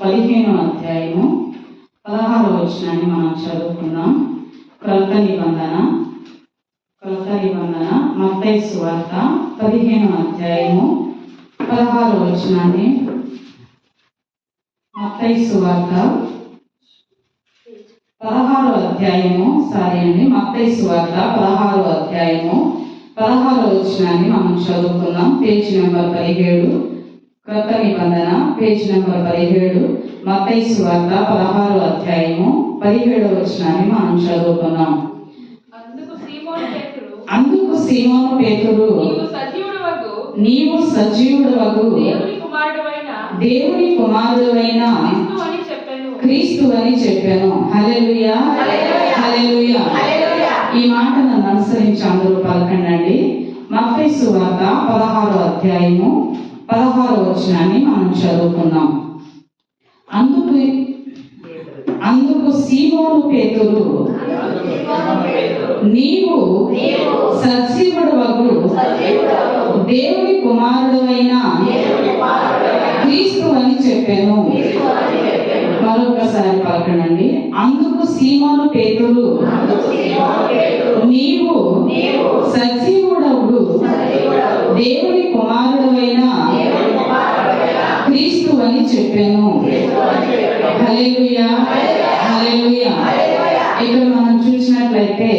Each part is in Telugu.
15వ అధ్యాయము 16వ వచనాన్ని మనం చదువుకుందాం. క్రొత్త నిబంధన మత్తయి సువార్త 15వ అధ్యాయము 16వ వచనాన్ని. మత్తయి సువార్త 16వ అధ్యాయము మత్తయి సువార్త 16వ అధ్యాయము 16వ వచనాన్ని మనం చదువుకుందాం. పేజ్ నెంబర్ 17, క్రొత్త నిబంధన పేజ్ నెంబర్ 17, మత్తయి సువార్త 16వ అధ్యాయము 17వ వచనాన్ని మనం చదువుకుందాం. అందుకు సీమోను పేతురు, నీవు సజీవుడవగు దేవుని కుమారుడవైన క్రీస్తు అని చెప్పాను. హల్లెలూయా, హల్లెలూయా. ఈ మాట నన్ను అనుసరించి అందరూ పలకండి. మత్తయి సువార్త 16వ అధ్యాయము 16వ వచనాన్ని మనం చదువుకుందాం. అందుకు సీమోను పేతురు, నీవు సజీవుడవగు దేవుని కుమారుడవైన క్రీస్తు అని చెప్పాను. మరొకసారి పలకనండి. అందుకు సీమోను పేతురు, నీవు సజీవుడవు దేవుని కుమారుడవైన క్రీస్తు అని చెప్పాను. హల్లెలూయా, హల్లెలూయా. ఇక్కడ మనం చూసినట్లయితే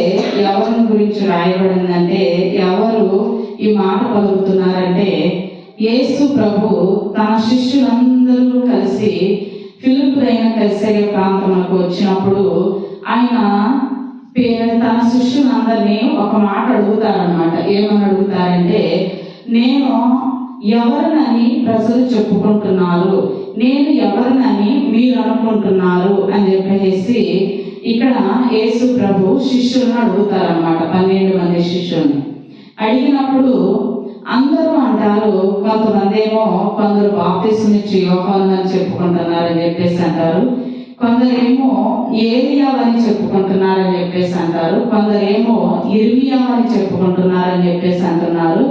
ఎవరి గురించి రాయబడిందంటే, ఎవరు ఈ మాట పలుకుతున్నారంటే, యేసు ప్రభు తన శిష్యులందరూ కలిసి ఫిలిప్పైన కైసరియా ప్రాంతంలోకి వచ్చినప్పుడు ఆయన తన శిష్యులందరినీ ఒక మాట అడుగుతారనమాట. ఏమని అడుగుతారంటే, నేను ఎవరినని ప్రజలు చెప్పుకుంటున్నారు, నేను ఎవరినని మీరు అనుకుంటున్నారు అని చెప్పేసి ఇక్కడ యేసు ప్రభు శిష్యులను అడుగుతారనమాట. 12 మంది శిష్యుల్ని అడిగినప్పుడు అందరూ అంటారు, కొంతమంది ఏమో కొందరు బాప్తిస్మం ఇచ్చి యోహాను అని చెప్పుకుంటున్నారని చెప్పేసి అంటారు, కొందరేమో ఏలియా అని చెప్పుకుంటున్నారని చెప్పేసి అంటారు, కొందరేమో ఇర్మియా అని చెప్పుకుంటున్నారని చెప్పేసి అంటున్నారు,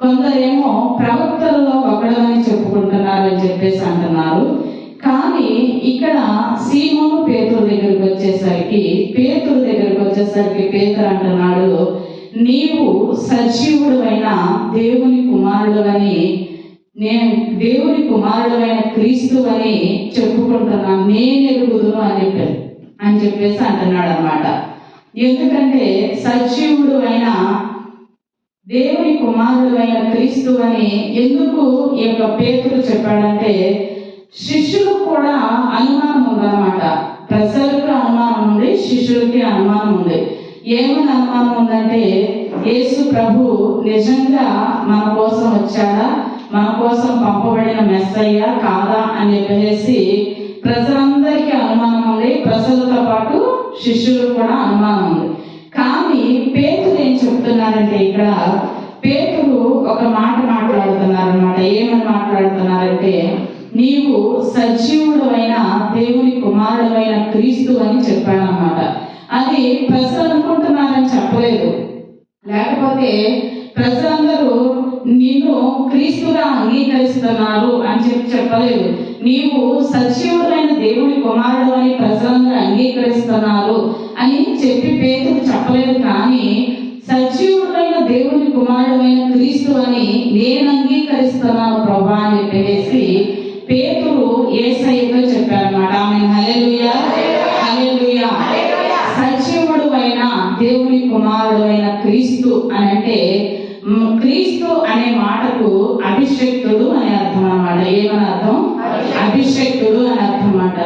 కొందరేమో ప్రవక్తలలో ఒకడని చెప్పుకుంటున్నారని చెప్పేసి అంటున్నారు. కానీ ఇక్కడ సీమోను పేతురు దగ్గరికి వచ్చేసరికి పేతురు అంటున్నాడు, నీవు సజీవుడైన దేవుని కుమారుడవని, నేను దేవుని కుమారుడైన క్రీస్తు అని చెప్పుకుంటున్నాను, నేను ఎరుగుదును అని చెప్పేసి అంటున్నాడు అనమాట. ఎందుకంటే సజీవుడు అయిన దేవుని కుమారుడు అయిన క్రీస్తు అని ఎందుకు ఈ యొక్క పేతురు చెప్పాడంటే, శిష్యులకు కూడా అనుమానం ఉందన్నమాట. ప్రజలకు అనుమానం ఉంది, శిష్యులకి అనుమానం ఉంది. ఏమని అనుమానం ఉందంటే, యేసు ప్రభు నిజంగా మన కోసం వచ్చాడా, మన కోసం పంపబడిన మెస్సయ్య కాదా అని చెప్పేసి ప్రజలందరికీ అనుమానం ఉంది. ప్రజలతో పాటు శిష్యులకు కూడా అనుమానం ఉంది. కానీ పేతురు ఏం చెప్తున్నారంటే, ఇక్కడ పేతురు ఒక మాట మాట్లాడుతున్నారనమాట. ఏమని మాట్లాడుతున్నారంటే, నీవు సజీవుడు అయిన దేవుని కుమారుడు అయిన క్రీస్తు అని చెప్పాడనమాట. అది ప్రజలు అనుకుంటున్నారని చెప్పలేదు, లేకపోతే ప్రజలందరూ నిన్ను క్రీస్తుగా అంగీకరిస్తున్నారు అని చెప్పలేదు. నీవు సజీవుడైన దేవుని కుమారుడు అని ప్రజలందరూ అంగీకరిస్తున్నారు అని చెప్పి పేతురు చెప్పలేదు. కానీ సజీవుడైన దేవుని కుమారుడైన క్రీస్తు అని నేను అంగీకరిస్తున్నాను ప్రభా అని చెప్పేసి పేతురు యేసయ్యతో చెప్పారన్నమాట. ఆమేన్, హల్లెలూయా, హల్లెలూయా. సజీవుడు అయిన దేవుని కుమారుడు అయిన క్రీస్తు అని అంటే, క్రీస్తు అనే మాటకు అభిషేక్తుడు అనే అర్థం అన్నమాట. ఏమని అర్థం? అభిషేక్తుడు అని అర్థం అన్నమాట.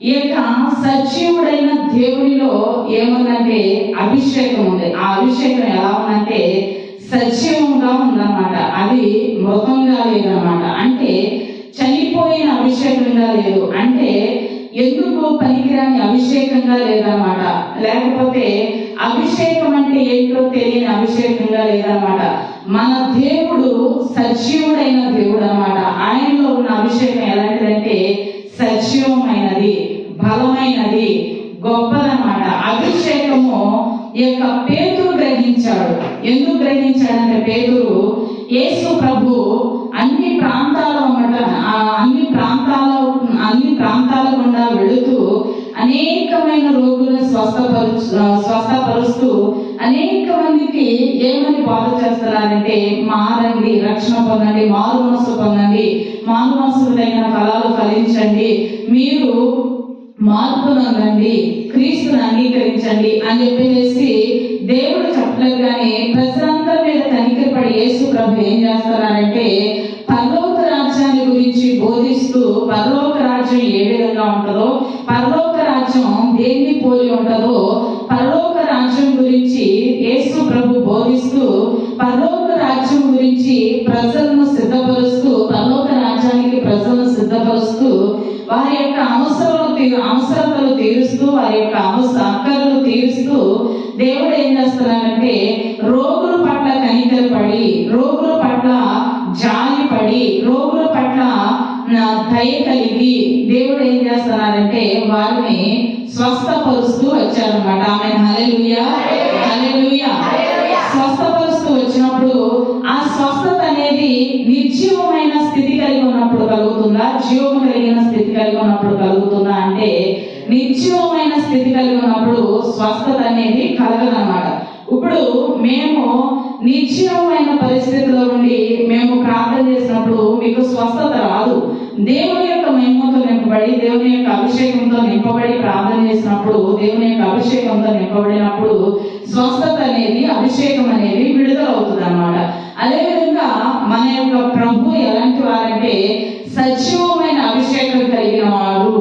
ఈ యొక్క సజీవుడైన దేవునిలో ఏముందంటే అభిషేకం ఉంది. ఆ అభిషేకం ఎలా ఉందంటే సజీవంగా ఉందన్నమాట. అది మృతంగా లేదన్నమాట. అంటే చనిపోయిన అభిషేకంగా లేదు. అంటే ఎందుకు పనికిరాని అభిషేకంగా లేదన్నమాట. లేకపోతే అభిషేకం అంటే ఏంటో తెలియని అభిషేకంగా లేదన్నమాట. మన దేవుడు సజీవుడైన దేవుడు అన్నమాట. ఆయనలో ఉన్న అభిషేకం ఎలాంటిదంటే సజీవమైనది, బలమైనది, గొప్పదన్నమాట. అభిషేకము ఈ యొక్క పేతురు గ్రహించాడు. ఎందుకు గ్రహించాడంటే, పేతురు యేసు ప్రభు అన్ని ప్రాంతాల్లో గుండా వెళుతూ అనేకమైన రోగులను స్వస్థపరుస్తూ అనేక మందికి ఏమని బాధ చేస్తున్నారంటే, మారండి, రక్షణ పొందండి, మారు మనసు పొందండి, మారు మనసులైన ఫలాలు ఫలించండి, మీరు మార్పు నందండి, క్రీస్తుని అంగీకరించండి అని చెప్పేసి దేవుడు చెప్పలేదు. కానీ ప్రజలందరి మీద కనికరపడి యేసు ప్రభు ఏం చేస్తున్నారంటే, పరలోక రాజ్యాన్ని గురించి బోధిస్తూ, పరలోక రాజ్యం ఏ విధంగా ఉంటుందో, పరలోక రాజ్యం దేన్ని పోలి ఉంటుందో, పరలోక రాజ్యం గురించి యేసు ప్రభు బోధిస్తూ, పరలోక రాజ్యం గురించి ప్రజలను సిద్ధపరుస్తూ, పరలోక రాజ్యానికి ప్రజలను సిద్ధపరుస్తూ, వారి యొక్క అవసరతలు తీరుస్తూ, వారి యొక్క అక్కర్లు తీరుస్తూ దేవుడు ఏం చేస్తున్నారంటే, రోగుల పట్ల కనికరపడి, రోగుల పట్ల జాలిపడి, రోగుల పట్ల దయ కలిగి దేవుడు ఏం చేస్తున్నారంటే వారిని స్వస్థపరుస్తూ వచ్చారనమాట. ఆమె హల్లెలూయా, హల్లెలూయా. స్వస్థపరుస్తూ వచ్చినప్పుడు ఆ స్వస్థత అనేది నిర్జీవమైన స్థితి కలిగి ఉన్నప్పుడు కలుగుతుందా, జీవం కలిగిన స్థితి కలిగి ఉన్నప్పుడు కలుగుతుందా అంటే, నిర్జీవమైన స్థితి కలిగి ఉన్నప్పుడు స్వస్థత అనేది కలగదన్నమాట. ఇప్పుడు మేము నిర్జీవమైన పరిస్థితిలో ఉండి మేము ప్రార్థన చేసినప్పుడు మీకు స్వస్థత రాదు. దేవుని యొక్క మహిమతో నింపబడి, దేవుని యొక్క అభిషేకంతో నింపబడి ప్రార్థన చేసినప్పుడు, దేవుని యొక్క అభిషేకంతో నింపబడినప్పుడు స్వస్థత అనేది, అభిషేకం అనేది విడుదల అవుతుంది అన్నమాట. అదేవిధంగా మన యొక్క ప్రభు ఎలాంటి వారంటే సజీవమైన అభిషేకం కలిగిన వాడు.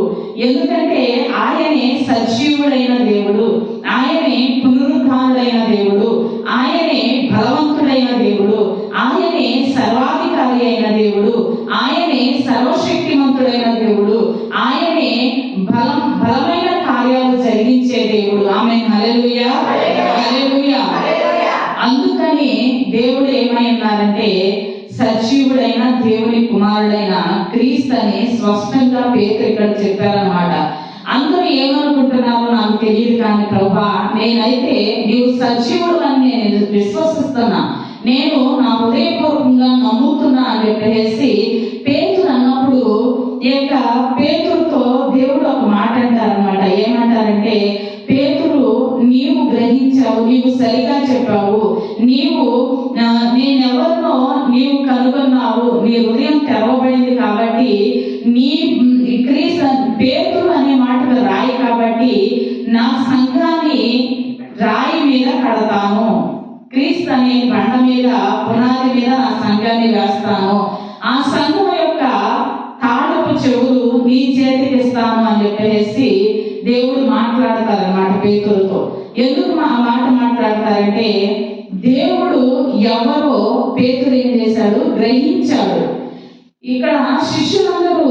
ఎందుకంటే ఆయనే సజీవుడైన దేవుడు, ఆయనే పునరుద్ధానుడైన దేవుడు, ఆయనే బలవంతుడైన దేవుడు, ఆయనే సర్వాధికారి అయిన దేవుడు, ఆయనే సర్వశక్తిమంతుడైన దేవుడు, ఆయనే బలమైన కార్యాలు జరిగించే దేవుడు. ఆమేన్, హల్లెలూయా, హల్లెలూయా. అందుకని దేవుడు ఏమైనారంటే, సజీవుడైన దేవుని కుమారుడైన క్రీస్తు అని స్పష్టంగా పేతురు ఇక్కడ చెప్పారన్నమాట. అందరూ ఏమనుకుంటున్నారో నాకు తెలియదు, కానీ ప్రభా నేనైతే నీవు సజీవుడు అని నేను విశ్వసిస్తున్నా, నేను నా హృదయపూర్వకంగా నమ్ముతున్నా అని చెప్పేసి పేతురు అన్నప్పుడు, ఈ యొక్క పేతురుతో దేవుడు ఒక మాట అంటారనమాట. ఏమంటారంటే, పేతురు నీవు గ్రహించావు, నీవు సరిగా చెప్పావు, నీవు నేనెవరినో నీవు కనుగొన్నావు, నీ హృదయం తెరవబడింది కాబట్టి, నీ క్రీస్తు పేతురు అనే మాటకు రాయి కాబట్టి నా సంఘాన్ని రాయి మీద కడతాను, క్రీస్తు అనే బండ మీద, పునాది మీద నా సంఘాన్ని వేస్తాను, ఆ సంఘం యొక్క తాళపు చెవులు నీ చేతికి ఇస్తాను అని చెప్పేసి దేవుడు మాట్లాడతారన్నమాట పేతురుతో. ఎందుకు ఆ మాట మాట్లాడతారంటే, దేవుడు ఎవరో పేతురు ఏం చేశాడు, గ్రహించాడు. ఇక్కడ శిష్యులందరూ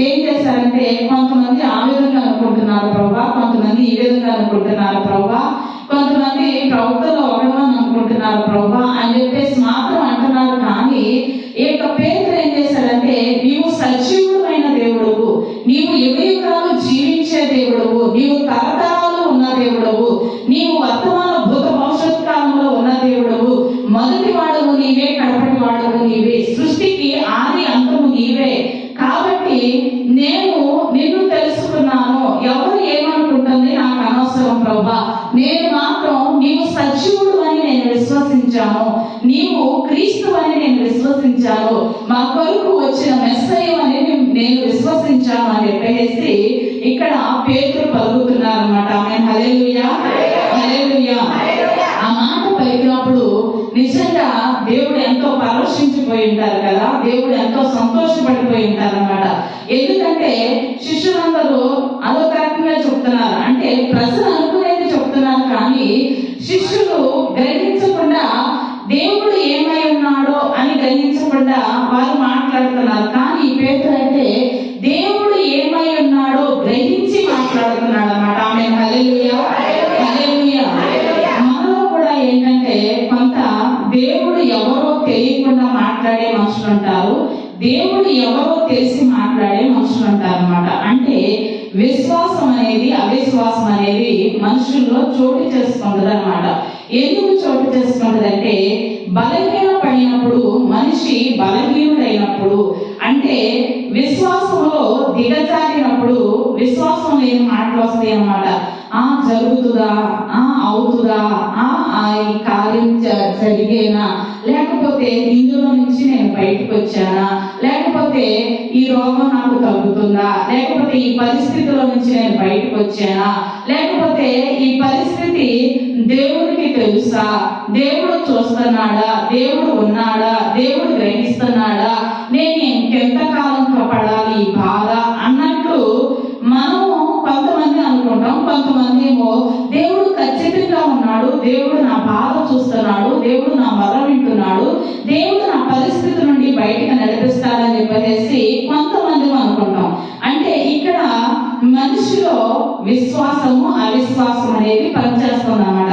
ఏం చేశారంటే, కొంతమంది ఆ విధంగా అనుకుంటున్నారు ప్రభా, కొంతమంది ఈ విధంగా అనుకుంటున్నారు ప్రభా, కొంతమంది ప్రవక్తలో ఒకటమని అనుకుంటున్నారు ప్రభా అని చెప్పేసి మాత్రం అంటున్నారు. కానీ ఈ యొక్క పేతురు ఏం చేశాడంటే, నీవు సజీవుడైన దేవుడువు, నీవు యుగయుగాలు జీవించే దేవుడువు, నీవు తరతరాలు ఉన్న దేవుడువు, నీవు వర్తమాన భూత భవిష్యత్ కాలంలో ఉన్న దేవుడువు, మొదటి వాడవు నీవే, కడపటి వాడవు నీవే, సృష్టికి ఆది అంతము నీవే, కాబట్టి నేను నిన్ను తెలుసుకున్నాను, ఎవరు ఏమనుకుంటుంది నాకు అనవసరం ప్రభా, నేను మాత్రం నీవు సజీవుడు అని నేను విశ్వసించాను, నీవు క్రీస్తు అని నేను విశ్వసించాను, మా కొరకు వచ్చిన మెస్సయ్య అని నేను విశ్వసించాను అని చెప్పేసి ఇక్కడ పేతురు పలుకుతున్నారన్నమాట. ఆమేన్, హల్లెలూయా, హల్లెలూయా. ఆ మాట పలికినప్పుడు నిజంగా దేవుడు ఎంతో పరవశించిపోయి ఉంటారు కదా, దేవుడు ఎంతో సంతోషపడిపోయి ఉంటారన్నమాట. ఎందుకంటే శిష్యులందరూ అదొక రకంగా చెప్తున్నారు, అంటే ప్రజలు అనుకునేది చెప్తున్నారు, కానీ శిష్యులు గ్రహించకుండా దేవుడు ఏమై ఉన్నాడో అని గ్రహించకుండా వారు మాట్లాడుతున్నారు. కానీ పేతురు అంటే దేవుడు ఏమై ఉన్నాడో గ్రహించి మాట్లాడుతున్నాడు అన్నమాట. ఆమేన్, హల్లెలూయా, హల్లెలూయా. మనలో కూడా ఏంటంటే కొంత దేవుడు ఎవరో తెలియకుండా మాట్లాడే మనుషులు ఉంటారు, దేవుడు ఎవరో తెలిసి మాట్లాడే మనుషులు ఉంటారు అన్నమాట. అంటే విశ్వాసం అనేది అవిశ్వాసం అనేది మనుషుల్లో చోటు చేసుకుంటుంది అన్నమాట. ఎందుకు చోటు చేసుకుంటుంది అంటే, బలహీన పడినప్పుడు, మనిషి బలహీనుడైనప్పుడు, అంటే విశ్వాసంలో దిగజారినప్పుడు విశ్వాసం లేని మాటలు వస్తాయి అన్నమాట. జరుగుతుందా, అవుతుందా, ఈ కార్యం జరిగేనా, లేకపోతే ఇందులో నుంచి నేను బయటకు వచ్చానా, లేకపోతే ఈ రోగం నాకు తగ్గుతుందా, లేకపోతే ఈ పరిస్థితిలో నుంచి నేను బయటకు వచ్చానా, లేకపోతే ఈ పరిస్థితి దేవుడికి తెలుసా, దేవుడు చూస్తున్నాడా, దేవుడు ఉన్నాడా, దేవుడు గ్రహిస్తున్నాడా, నేను ఇంకెంతకాలం పడాలి ఈ బాధ అన్నట్లు మనము కొంతమంది అనుకుంటాం. కొంతమంది ఏమో దేవుడు ఖచ్చితంగా ఉన్నాడు, దేవుడు నా బాధ చూస్తున్నాడు, దేవుడు నా మొర వింటున్నాడు, దేవుడు నా పరిస్థితి నుండి బయటకు నడిపిస్తాడని చెప్పేసి కొంతమంది అనుకుంటాం. అంటే ఇక్కడ మనిషిలో విశ్వాసము అవిశ్వాసం అనేది పనిచేస్తుంది అన్నమాట.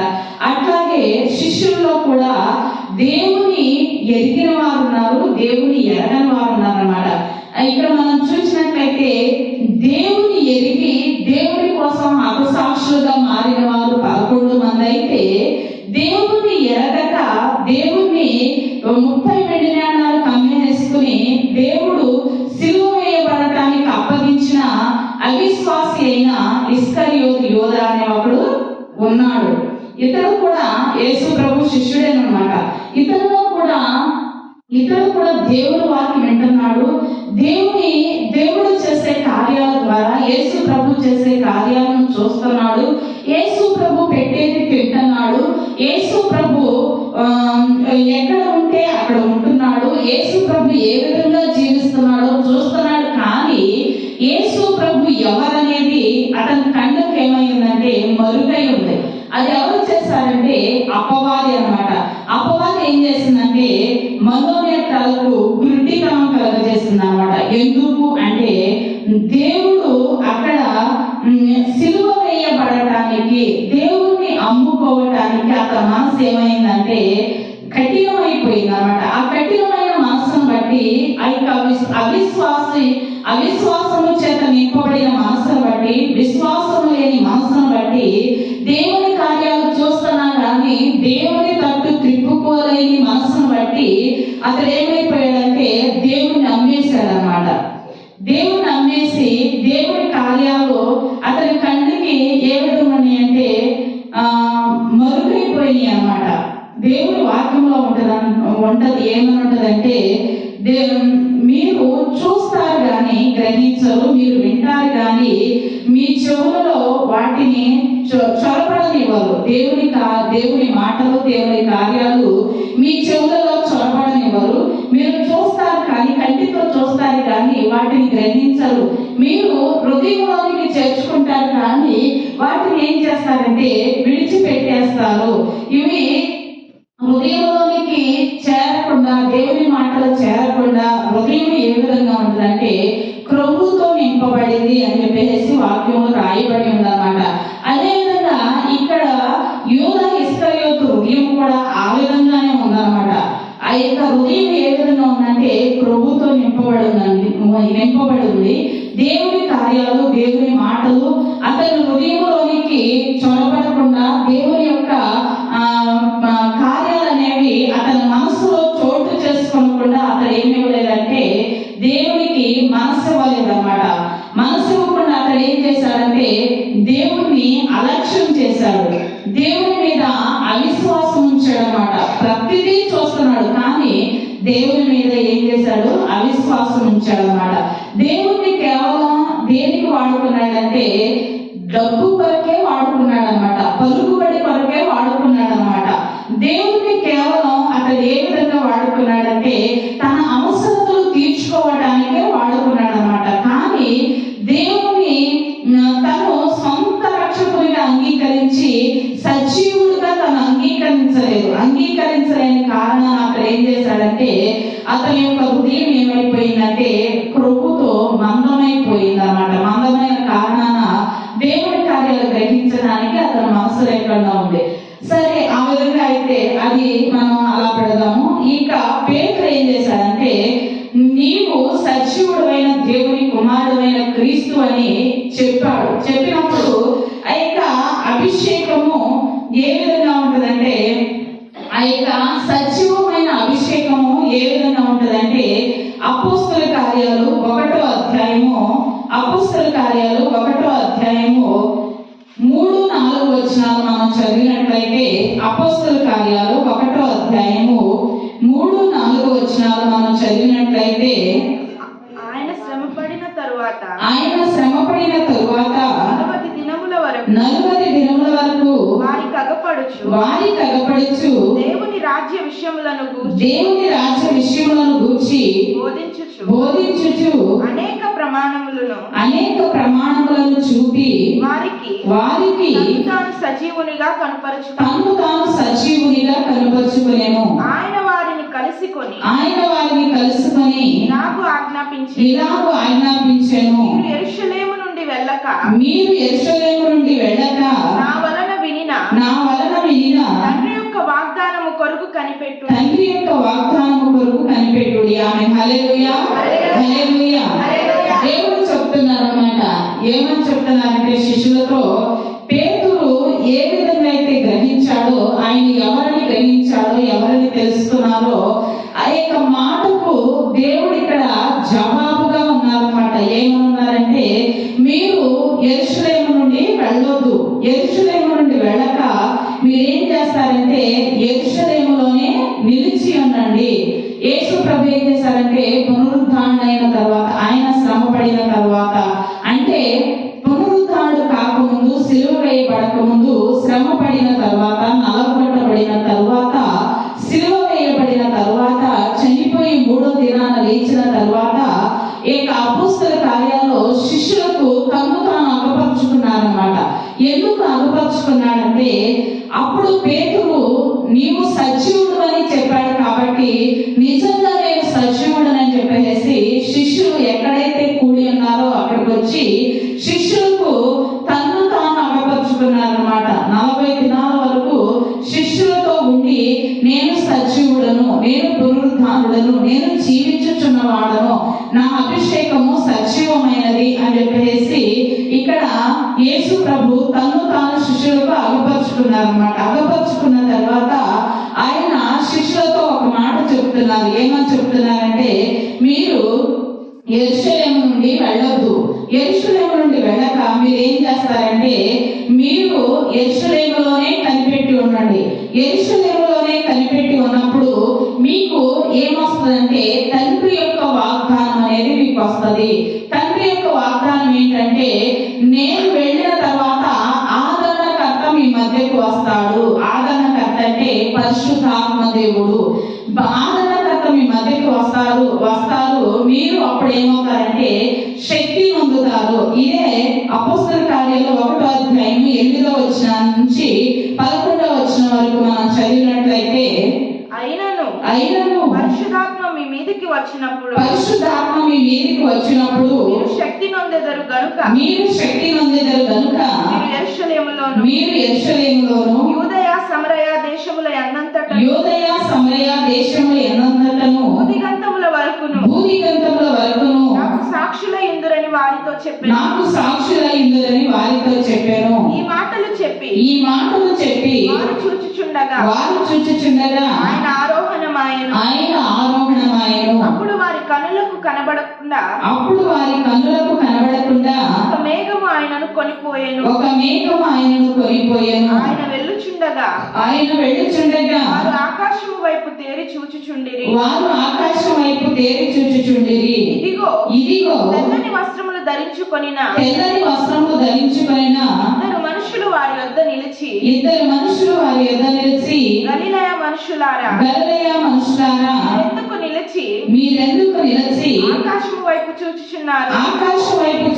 అట్లాగే శిష్యుల్లో కూడా దేవుని ఎరిగిన వారు ఉన్నారు, దేవుని ఎరగని వారు ఉన్నారు అన్నమాట. ఇక్కడ మనం చూసినట్లయితే దేవుని ఎరిగి దేవుని కోసం అపసాక్షులుగా మారిన వారు 11 మంది అయితే, దేవుని ఎరగక దేవుణ్ణి 30 వెండి నాణాలు కమ్మేసుకుని దేవుడు సిలువ వేయబడటానికి అప్పగించిన అవిశ్వాసి అయిన ఇస్కరియోతు యోధ అనే ఒకడు ఉన్నాడు. ఇతడు కూడా యేసు ప్రభు శిష్యుడేనమాట. ఇతడు కూడా దేవుని వాక్యం వింటున్నాడు. దేవుడు చేసే కార్యాల ద్వారా యేసు ప్రభు చేసే కార్యాలను చూస్తున్నాడు. యేసు ప్రభు పెట్టేది తింటున్నాడు. యేసు ప్రభు ఎక్కడ ఉంటే అక్కడ ఉంటున్నాడు. యేసు ప్రభు ఏ విధంగా జీవిస్తున్నాడో చూస్తున్నాడు. కానీ యేసు ప్రభు ఎవరనేది అతని కళ్ళకు ఏమైందంటే మరుగై ఉంది. అది ఎవరు చేశారంటే అపవాది అన్నమాట. అపవాది ఏం చేసిందంటే మనోనేత్రాలకు గుడ్డితనం కలుగజేసింది అన్నమాట. ఎందుకు అంటే దేవుడు అక్కడ సిలువ వేయబడటానికి, దేవుణ్ణి అమ్ముకోవటానికి అతని మనసు ఏమైందంటే కఠినమైపోయింది అన్నమాట. ఆ కఠినమైన మనసును బట్టి ఆ యొక్క అవిశ్వాసము చేత నింపబడిన మనసును బట్టి, విశ్వాసము లేని మనసును బట్టి దేవుని కార్యాలు చూస్తున్నా కానీ దేవుని తట్టు త్రిప్పుకోలేని మనసును బట్టి అతడు ఏమైపోయాడంటే దేవుణ్ణి అమ్మేశాడు అన్నమాట. దేవుణ్ణి అమ్మేసి దేవుని కార్యాలు అతని కంటికి ఏ విధంగా అంటే మరుగైపోయినాయి అన్నమాట. దేవుని వాక్యంలో ఉంటది ఏమని ఉంటదంటే, మీరు చూస్తారు కానీ గ్రహించరు, మీరు వింటారు కానీ మీ చెవులలో వాటిని చొరబడనివ్వరు. దేవుని మాటలు, దేవుని కార్యాలు మీ చెవులలో చొరబడనివ్వరు. మీరు చూస్తారు కానీ, కంటితో చూస్తారు కానీ వాటిని గ్రహించరు. మీరు హృదయంలోనికి చేర్చుకుంటారు కానీ వాటిని ఏం చేస్తారంటే విడిచిపెట్టేస్తారు. ఇవి హృదయంలోనికి చేరకుండా, దేవుని మాటలు చేరకుండా హృదయం ఏ విధంగా ఉంటుందంటే క్రొవ్వుతో నింపబడింది అని చెప్పేసి వాక్యంలో రాయబడి ఉందన్నమాట. అదేవిధంగా ఇక్కడ యూదా ఇస్కరియోతు హృదయం కూడా ఆ విధంగానే ఉందన్నమాట. ఆ యొక్క హృదయం ఏ విధంగా ఉందంటే క్రొవ్వుతో నింపబడి ఉంది. దేవుని కార్యాలు, దేవుని మాటలు అతని హృదయంలోనికి చొరబడకుండా, దేవుని యొక్క కార్యాలు అనేవి అతని మనసులో చోటు చేసుకోకుండా అతను ఏమి ఇవ్వలేదంటే దేవునికి మనసు ఇవ్వలేదన్నమాట. మనసు ఇవ్వకుండా అతడు ఏం చేశాడంటే దేవుణ్ణి అలక్ష్యం చేశాడు. దేవుని మీద అవిశ్వాసం ఉంచాడనమాట. ప్రతిదీ చూస్తున్నాడు కానీ దేవుని మీద ఏం చేశాడు? అవిశ్వాసం ఉంచాడనమాట. దేవుణ్ణి కేవలం దేనికి వాడుకున్నాడంటే డబ్బు కొరకే వాడుకున్నాడు అనమాట, పలుకుబడి కొరకే వాడుకున్నాడు అనమాట. దేవుణ్ణి కేవలం అతడు ఏ విధంగా వాడుకున్నాడంటే తన అవసరతలు తీర్చుకోవడానికే వాడుకున్నాడు అనమాట. కానీ దేవుని తను సొంత రక్షకునిగా అంగీకరించి సజీవుడిగా తను అంగీకరించలేని కారణాన్ని అతడు ఏం చేశాడంటే అతని యొక్క హృదయం ఏమైపోయిందంటే క్రొవ్వుతో మందమైపోయింది అన్నమాట. మందమైన కారణాన దేవుని కార్యాలు గ్రహించడానికి అతని మనసు లేకుండా ఉంది. సరే, ఆ విధంగా అయితే అది మనం అలా పెడదాము. ఇక పేతురు ఏం చేశాడంటే నీవు సజీవుడైన దేవుని కుమారుడైన క్రీస్తు అని చెప్పాడు. చెప్పినప్పుడు ఆ యొక్క అభిషేకము ఏ విధంగా ఉంటుందంటే ఆ యొక్క సజీవమైన అభిషేకము ఏ విధంగా ఉంటుందంటే అపోస్తల కార్యాలు అపోస్తలుల కార్యాలు 1వ అధ్యాయము 3-4 వచనాలు మనం చదివినట్లయితే, అపోస్తలుల కార్యాలు 1వ అధ్యాయము 3-4 వచనాలు మనం చదివినట్లయితే, ఆయన శ్రమపడిన తరువాత 40 దినముల వరకు వారికి అగపడుచు దేవుని రాజ్య విషయములను గూర్చి బోధించుచు అనేక ప్రమాణములను చూపి వారికి తన్ను తాను సజీవునిగా కనపరుచుకొనెను. ఆయన వారిని కలుసుకొని ఇలాగు ఆజ్ఞాపించెను, మీరు యెరూషలేము నుండి వెళ్ళక నా వలన వినిన తండ్రి యొక్క వాగ్దానము కొరకు కనిపెట్టుడి. ఆమేన్. హల్లెలూయా, హల్లెలూయా. దేవుడు చెప్తున్నారు అన్నమాట. ఏమని చెప్తున్నారంటే, శిష్యులతో పేతురు ఏ విధంగా అయితే గ్రహించాడో, ఆయన ఎవరిని గ్రహించాడో, ఎవరిని తెలుసుకున్నారో, ఆ యొక్క మాటకు దేవుడు ఇక్కడ జవాబుగా ఉన్నారన్నమాట. ఏమన్నారంటే, మీరు యెరూషలేము నుండి వెళ్ళొద్దు. యెరూషలేము నుండి వెళ్ళక మీరేం చేస్తారంటే యెరూషలేములోనే నిలిచి ఉండండి. యేసు ప్రభు ఏం చేశారంటే, పునరుద్ధానుడైన తర్వాత, ఆయన శ్రమ పడిన తర్వాత, అంటే పునరుద్ధానుడు కాకముందు, సిలువ వేయబడక ముందు, శ్రమ పడిన తర్వాత, నలగొట్టబడిన తర్వాత, సిలువ వేయబడిన తర్వాత, చనిపోయి 3వ దినాన లేచిన తర్వాత, ఇక అపోస్తలుల కార్యాల్లో శిష్యులకు తన్ను తాను అగపరుచుకున్నారన్నమాట. ఎందుకు అగపరుచుకున్నాడంటే, అప్పుడు పేతురు నీవు సజీవుడు అని చెప్పాడు కాబట్టి, నిజంగా నేను సజీవుడని చెప్పేసి శిష్యులు ఎక్కడైతే కూడి ఉన్నారో అక్కడికి వచ్చి శిష్యులకు తన్ను తాను అగపరుచుకున్నారన్నమాట. 40 దినాల వరకు శిష్యులతో ఉండి, నేను సజీవుడను, నేను పునరుద్ధానుడను, నేను జీవించుచున్నవాడను, నా అభిషేకము సజీవమైనది అని చెప్పేసి ఇక్కడ యేసు ప్రభు తన్ను తాను శిష్యులకు అగపరుచుకున్నారన్నమాట. అగపరుచుకున్న తర్వాత ఆయన శిష్యులతో ఒక మాట చెప్తున్నారు. ఏమని చెప్తున్నారంటే, మీరు యెరూషలేము నుండి వెళ్ళొద్దు. యెరూషలేము నుండి వెళ్ళక మీరు ఏం చేస్తారంటే, మీరు యెరూషలేములోనే కనిపెట్టి ఉండండి. యెరూషలేములోనే కనిపెట్టి ఉన్నప్పుడు మీకు ఏమొస్తుందంటే, తండ్రి యొక్క వాగ్దానం అనేది మీకు వస్తుంది. తండ్రి యొక్క వాగ్దానం ఏంటంటే, నేను వెళ్ళిన తర్వాత ఆదరణకర్త మీ మధ్యకు వస్తాడు. ఆదరణకర్త అంటే పరిశుద్ధాత్మ దేవుడు. ఆదరణకర్త మీ మధ్యకు వస్తారు. మీరు అప్పుడు ఏమవుతారంటే శక్తి పొందుతారు. ఇదే అపోస్తలుల కార్యాలు 1వ అధ్యాయం 8వ వచనం నుంచి 11వ వచనం వరకు మనం చదివినట్లయితే, అయినను పరిశుద్ధాత్మ మీ మీదికి వచ్చినప్పుడు మీరు శక్తి నొందెదరు గనుక మీరు యెరూషలేములోను యూదయ సమరయ దేశముల ఎన్నంతటను భూదిగంతముల వరకును నాకు సాక్షులై ఇందురని వారితో చెప్పాను. ఈ మాటలు చెప్పి వారు చూచుచుండగా ఆయన ఆరోహణమాయెను. అప్పుడు వారి కన్నులకు కనబడకుండా ఒక మేఘము ఆయనను కొనిపోయెను. ఆయన వెళ్ళుచుండగా వారు ఆకాశము వైపు తేరి చూచుచుండిరి. ఇదిగో తెల్లని వస్త్రములు ధరించుకొనిన ఇద్దరు మనుషులు వారి వద్ద నిలిచి గలిలయ మనుషులారా మీరెందుకు నిలిచి ఆకాశము వైపు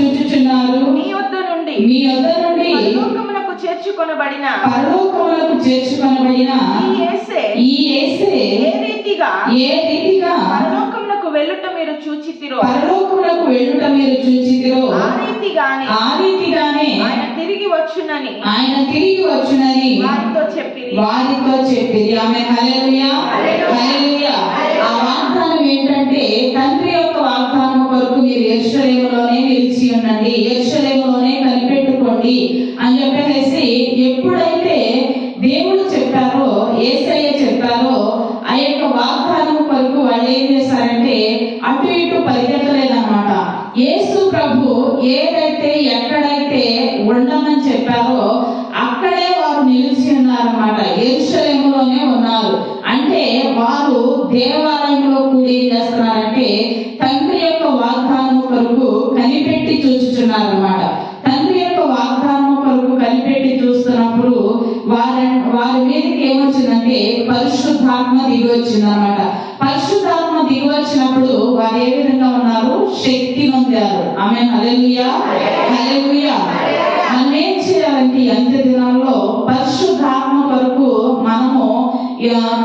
చూచుచున్నారు? మీ యొద్ద నుండి పరలోకమునకు చేర్చుకొనబడిన ఈ యేసే ఏ రీతిగా పరలోకమునకు వెళ్ళుట మీరు చూచితిరో ఆ రీతిగానే ఆయన తిరిగి వచ్చునని వారితో చెప్పిరి. ఆమేన్. హల్లెలూయా, హల్లెలూయా. ఆ వాగ్దానం ఏంటంటే, తండ్రి యొక్క వాగ్దానం కొరకు మీరు యెరూషలేములోనే నిలిచి ఉండండి, యెరూషలేములోనే కనిపెట్టుకోండి అని చెప్పేసి ఎప్పుడైతే దేవుడు చెప్పారో, యేసయ్య చెప్పారో, ఆ యొక్క వాగ్దానం కొరకు వాళ్ళు ఏం చేశారంటే అటు ఇటు పరిగెత్తలేదన్నమాట. యేసు ప్రభు ఏదైతే ఉండమని చెప్పారో అక్కడే వారు నిలిచి ఉన్నారన్నమాట. యెరూషలేములోనే ఉన్నారు. అంటే వారు దేవాలయంలో కూడి ఏం చేస్తున్నారంటే తండ్రి యొక్క వాగ్దానం కొరకు కనిపెట్టి చూచుచున్నారన్నమాట. తండ్రి యొక్క వాగ్దానం కొరకు కనిపెట్టి చూస్తున్నప్పుడు వారి మీదకి ఏమొచ్చిందంటే పరిశుద్ధాత్మ దిగి వచ్చిందన్నమాట. పరిశుద్ధాత్మ దిగి వచ్చినప్పుడు వారు ఏ విధంగా ఉన్నారు? శక్తి నొందారు. ఆమేన్, హల్లెలూయా, హల్లెలూయా. మనం ఏం చేయాలంటే అంత్య దినాల్లో పరిశుద్ధాత్మ కొరకు మనము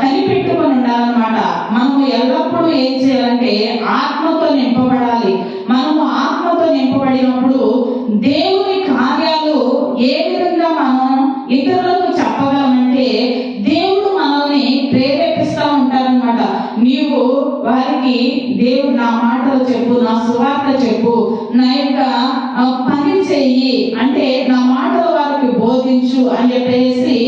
కనిపెట్టుకొని ఉండాలన్నమాట. మనము ఎల్లప్పుడూ ఏం చేయాలంటే ఆత్మతో నింపబడాలి. మనము ఆత్మతో నింపబడినప్పుడు దేవుని కార్యాలు ఏ విధంగా మనం ఇతరులకు చెప్పగలమంటే దేవుడు మనల్ని ప్రేరేపిస్తూ ఉంటారన్నమాట. నీవు వారికి దేవుడు నా మాటలు చెప్పు, నా సువార్త చెప్పు, నా యొక్క పని చెయ్యి అంటే నా మాటలు వారికి బోధించు అని చెప్పేసి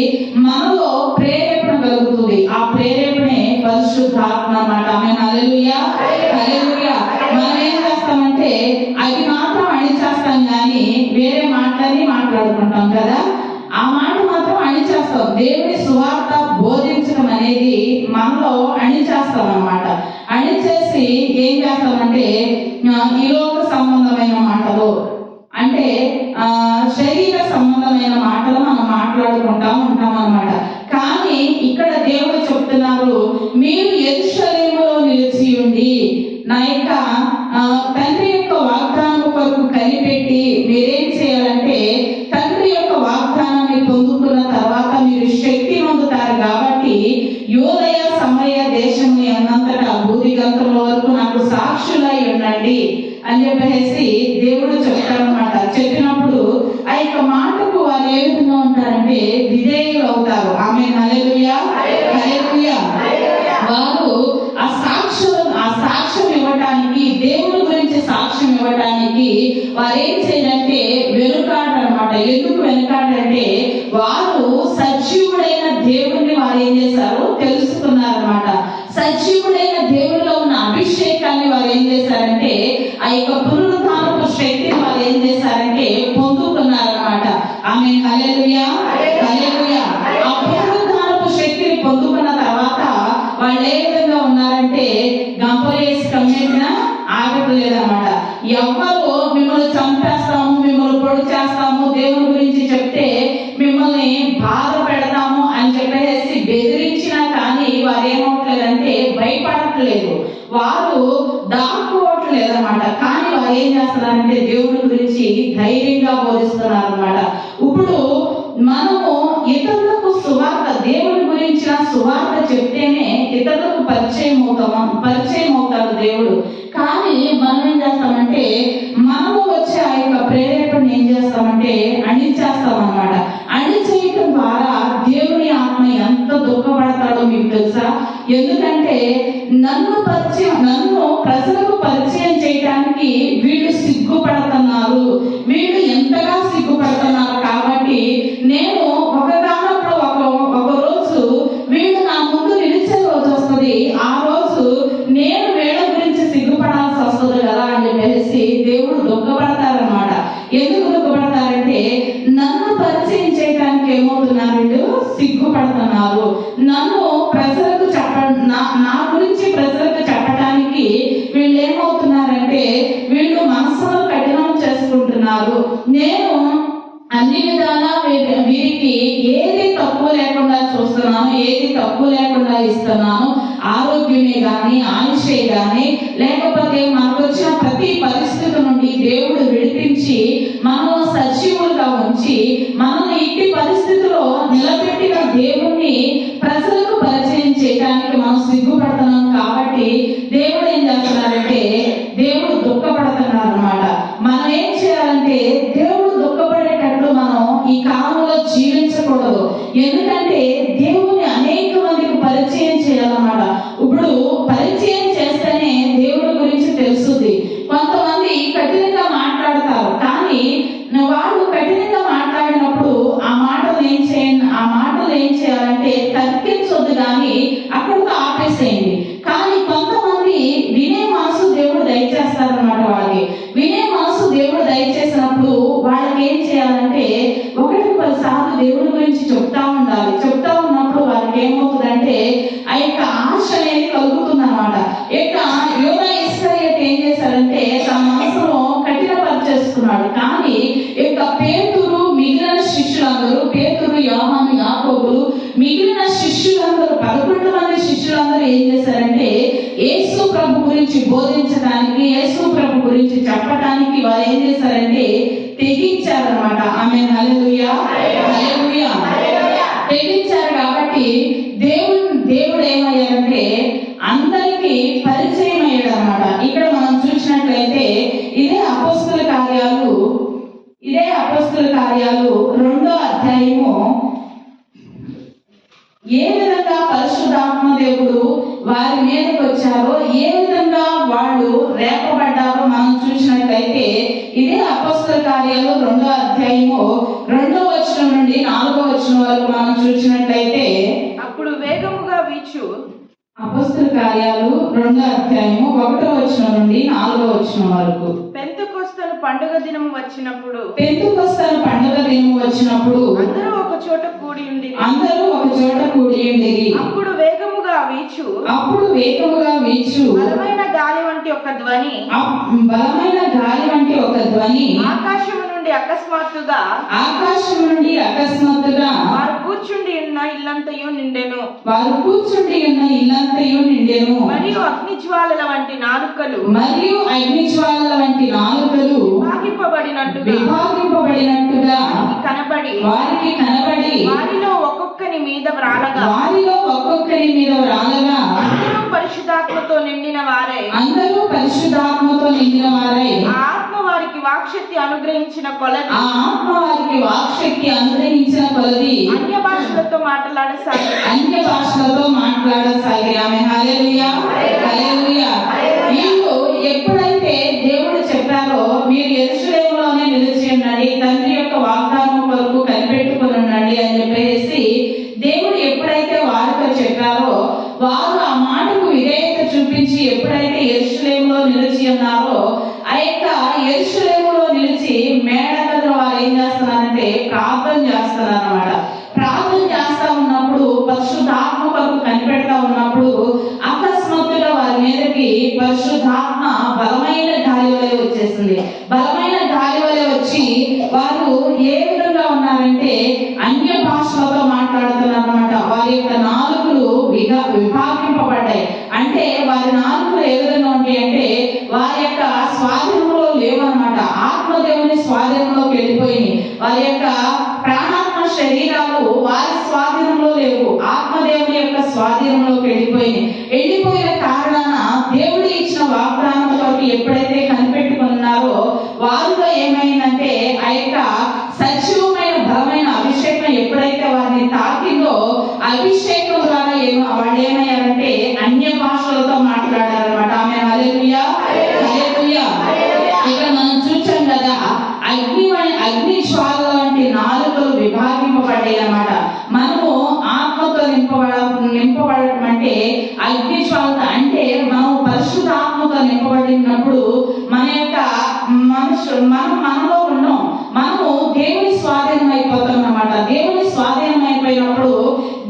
మనలో ప్రేరేపణ కలుగుతుంది. ఆ ప్రేరేపణే పరిశుద్ధాత్మ అన్నమాట. ఆమేన్, హల్లెలూయా, హల్లెలూయా. మనం ఏం చేస్తామంటే అది మాత్రం అణిచేస్తాం కానీ వేరే మాటలని మాట్లాడుకుంటాం కదా. ఆ మాట మాత్రం అణిచేస్తాం. దేవుని సువార్త బోధించడం అనేది మనలో అణిచేస్తాం అన్నమాట. అణిచేసి ఏం చేస్తామంటే ఈ లోక సంబంధమైన మాటలు అంటే శరీర సంబంధమైన మాటలు మనం మాట్లాడుకుంటా ఉంటాం అన్నమాట. కానీ ఇక్కడ దేవుడు చెప్తున్నారు, మీరు యెరూషలేములో నిలిచి ఉండి నా యొక్క తండ్రి యొక్క వాగ్దానం కొరకు కనిపెట్టి మీరేం చేయాలంటే తండ్రి యొక్క వాగ్దానాన్ని పొందుకున్న తర్వాత మీరు శక్తి పొందుతారు. కాబట్టి యూదయ సమరయ దేశము అన్నంతటా భూదిగంతముల వరకు నాకు సాక్షులై ఉండండి అని చెప్పేసి దేవుడు చెప్తారన్నమాట. చెప్పినప్పుడు ఆ యొక్క మాటకు వారు ఏ విధంగా ఉంటారంటే విధేయులు అవుతారు. ఆమేన్, హల్లెలూయా, హల్లెలూయా. వారు ఆ సాక్ష్యం ఇవ్వటానికి, దేవుని గురించి సాక్ష్యం ఇవ్వటానికి వారు ఏం చేయాలంటే వెనుకాడనమాట. ఎందుకు వెనుకాడంటే వారు సజీవుడైన దేవుణ్ణి వారు ఏం చేశారు? తెలుసుకున్నారన్నమాట. సజీవుడైన దేవునిలో ఉన్న అభిషేకాన్ని వారు ఏం చేశారంటే ఆ యొక్క పునరుద్ధానపు శక్తిని వారు ఏం చేశారంటే పొందుకున్నారన్నమాట. ఆమేన్, హల్లెలూయా, హల్లెలూయా. ఆ పునరుద్ధానపు శక్తిని పొందుకున్న తర్వాత వాళ్ళు ఏ విధంగా ఉన్నారంటే గంపలేసి కమ్మెట్టినా ఆగట్లేదన్నమాట. ఎవరు మిమ్మల్ని చంపేస్తాము, మిమ్మల్ని పొడి చేస్తాము, దేవుని గురించి చెప్తే మిమ్మల్ని బాధ పెడతాము అని చెప్పేసి బెదిరించినా కానీ వారు ఏమవట్లేదంటే భయపడట్లేదు, వారు దాక్కోవట్లేదు అన్నమాట. కానీ వారు ఏం చేస్తున్నారంటే దేవుని గురించి ధైర్యంగా బోధిస్తున్నారు అన్నమాట. ఇప్పుడు మనము ఇతరులకు సువార్త, దేవుని గురించిన సువార్త చెప్తేనే ఇతరులకు పరిచయం అవుతాడు దేవుడు. కానీ మనం ఏం చేస్తామంటే మనము వచ్చే ఆ యొక్క ప్రేరేపణ ఏం చేస్తామంటే అణిచేస్తాం అన్నమాట. అణిచేయటం ద్వారా దేవుని ఆత్మ ఎంత దుఃఖపడతాడో మీకు తెలుసా? ఎందుకంటే నన్ను ప్రజలకు పరిచయం చేయడానికి వీళ్ళు సిగ్గుపడుతున్నారు, వీళ్ళు ఎంతగా సిగ్గుపడుతున్నారు. కాబట్టి నేను ఒక రోజు వీళ్ళు నా ముందు నిలిచే రోజు వస్తుంది, ఆ రోజు నేను వీళ్ళ గురించి సిగ్గుపడాల్సి వస్తుంది కదా అని చెప్పేసి దేవుడు దుఃఖపడతారన్నమాట. ఎందుకు దుఃఖపడతారంటే నన్ను పరిచయం చేయడానికి ఏమవుతున్నారు? వీళ్ళు సిగ్గుపడుతున్నారు. నన్ను ప్రజలకు నా గురించి ప్రజలకు చెప్పడానికి వీళ్ళు ఏమవుతున్నారంటే వీళ్ళు మనసును కఠినం చేసుకుంటున్నారు. నేను అన్ని విధాలా వీరికి ఏది తక్కువ లేకుండా చూస్తున్నాను, ఏది తక్కువ లేకుండా ఇస్తున్నాను. ఆరోగ్యమే గాని, ఆయుషే గాని, లేకపోతే మనకు వచ్చిన ప్రతి పరిస్థితి నుండి దేవుడు విడిపించి మనల్ని సజీవులుగా ఉంచి మనల్ని ఇంటి పరిస్థితిలో నిలబెట్టిన దేవుణ్ణి ప్రజలకు పరిచయం చేయడానికి మనం సిగ్గుపడుతున్నాం. కాబట్టి దేవుడు ఏం చేస్తున్నారంటే దేవుడు దుఃఖపడుతున్నారు అన్నమాట. మనం ఏం చేయాలంటే దేవుడు దుఃఖపడేటట్లు మనం ఈ కాలంలో జీవించకూడదు. ఎందుకంటే దేవుని అనేక మందికి పరిచయం చేయాలన్నమాట. ఇప్పుడు పరిచయం చేస్తేనే దేవుడి గురించి తెలుస్తుంది. కొంతమంది కఠినంగా మాట్లాడతారు, కానీ వాళ్ళు కఠినంగా మాట్లాడినప్పుడు ఆ మాటలు ఏం చేయాలంటే తర్కించొద్దు, కానీ అక్కడితో ఆపేసేయండి. కానీ కొంతమంది వినే మనసు దేవుడు దయచేస్తారన్నమాట. వాళ్ళకి వినే మనసు దేవుడు దయచేసినప్పుడు వాళ్ళకి ఏం చేయాలంటే దేవుడి గురించి చెప్తా ఉండాలి. చెప్తా ఉన్నప్పుడు వారికి ఏమవుతుందంటే ఆ యొక్క ఆశ అనేది కలుగుతుంది అనమాట. ఇక యోధా ఇస్కరియోతు ఏం చేశారంటే తన మనసులో కఠినపరిచేసుకున్నాడు. కానీ ఇక పేతురు, మిగిలిన శిష్యులందరూ, పేతురు, యోహాను, యాకోబులు, మిగిలిన శిష్యులందరూ 11 మంది శిష్యులందరూ ఏం చేశారంటే యేసు ప్రభు గురించి బోధించడానికి, యేసు ప్రభు గురించి చెప్పడానికి వారు ఏం చేశారంటే తెగించారనమాట. ఆమేన్, హల్లెలూయా, హల్లెలూయా. తెగించారు కాబట్టి దేవుడు ఏమయ్యారంటే అందరికీ పరిచయం అయ్యాడు అనమాట. ఇక్కడ మనం చూసినట్లయితే ఇదే అపోస్తల కార్యాలు 2వ అధ్యాయము ఏ విధంగా పరిశుద్ధాత్మ దేవుడు వారి మీదకి వచ్చారో, ఏ విధంగా వాళ్ళు రేపబడ్డారో మనం చూసినట్లయితే ఇదే అపోస్తల కార్యాలు 2వ అధ్యాయము 2వ వచనం నుండి 4వ వచనం వరకు మనం చూసినట్లయితే, అప్పుడు వేగముగా వీచు, అపోస్తల కార్యాలు 2వ అధ్యాయము 1వ వచనం నుండి 4వ వచనం వరకు, పెంతెకొస్తు పండుగ దినము వచ్చినప్పుడు, అందరూ ఒక చోట కూడి ఉండిరి. అప్పుడు వేగముగా వీచు బలమైన గాలి వంటి ఒక ధ్వని ఆకాశము నుండి అకస్మాత్తుగా వారు కూర్చుండి ఉన్న ఇల్లంతయు నిండెను. మరియు అగ్నిజ్వాలల వంటి నాలుకలు విభాగింపబడినట్టుగా కనబడి వారిలో ఒక్కొక్కని మీద వ్రాలగా అందరూ పరిశుద్ధాత్మతో నిండిన వారై ఆత్మ వారికి వాక్శక్తి అనుగ్రహించిన కొలది అన్య భాషలతో మాట్లాడసాగి. ఆమేన్, హల్లెలూయా, హల్లెలూయా. వీళ్ళు ఎప్పుడైతే దేవుడు చెప్పారో మీరు యెరూషలేములోనే నిలిచి ఉండండి, తండ్రి యొక్క వాగ్దానం కొరకు కనిపెట్టుకుని ఉండండి అని చెప్పేసి దేవుడు ఎప్పుడైతే వారితో చెప్పారో వారు ఆ మాటకు విధేయత చూపించి ఎప్పుడైతే యెరూషలేములో నిలిచి ఉన్నారో ఆ యొక్క యెరూషలేములో నిలిచి మేడ దగ్గర వారు ఏం చేస్తున్నారంటే ప్రార్థన చేస్తున్నారు అన్నమాట. ప్రార్థన చేస్తా ఉన్నప్పుడు, పరిశుద్ధాత్మ కొరకు కనిపెడతా ఉన్నప్పుడు అకస్మాత్తుగా వారి మీదకి పరిశుద్ధాత్మ బలమైన గాలి వలె వచ్చేసింది. బలమైన గాలి వలె వచ్చి వారు ఏ విధంగా ఉన్నారంటే అన్య భాషలతో మాట్లాడుతున్నారు అన్నమాట. వారి యొక్క నాలుకలు విభాగింపబడ్డాయి. అంటే వారి నాలుకలు ఏ విధంగా ఉంటాయి అంటే వారి యొక్క స్వాధీనంలో లేవన్నమాట. ఆత్మదేవుని స్వాధీనంలోకి వెళ్ళిపోయి వారి యొక్క ప్రాణాత్మ శరీరాలు వారి స్వాధీనంలో లేవు, ఆత్మదేవుని యొక్క స్వాధీనంలోకి వెళ్ళిపోయిన కారణాన దేవుడు ఇచ్చిన వాగ్దానం కొరకు ఎప్పుడైతే కనిపెట్టుకున్నారో వారిలో ఏమైందంటే ఆ యొక్క సజీవమైన బలమైన అభిషేకం ఎప్పుడైతే వారిని తాకిందో అభిషేకం ద్వారా వాళ్ళు ఏమయ్యారంటే అన్య భాషలతో మాట్లాడారన్నమాట. ఆమె హల్లెలూయా, హల్లెలూయా. ఇక్కడ మనం చూసాం కదా అగ్ని జ్వాలల వంటి నాలుకలు విభాగింపబడ్డాయి అన్నమాట. మనము ఆత్మతో నింపబడటం అంటే అగ్ని జ్వాలత అంటే మనం పరిశుద్ధ ఆత్మతో నింపబడినప్పుడు మన యొక్క మనలో ఉన్నాం, మనము దేవుని స్వాధీనం అయిపోతాం అన్నమాట. దేవుని స్వాధీనం అయిపోయినప్పుడు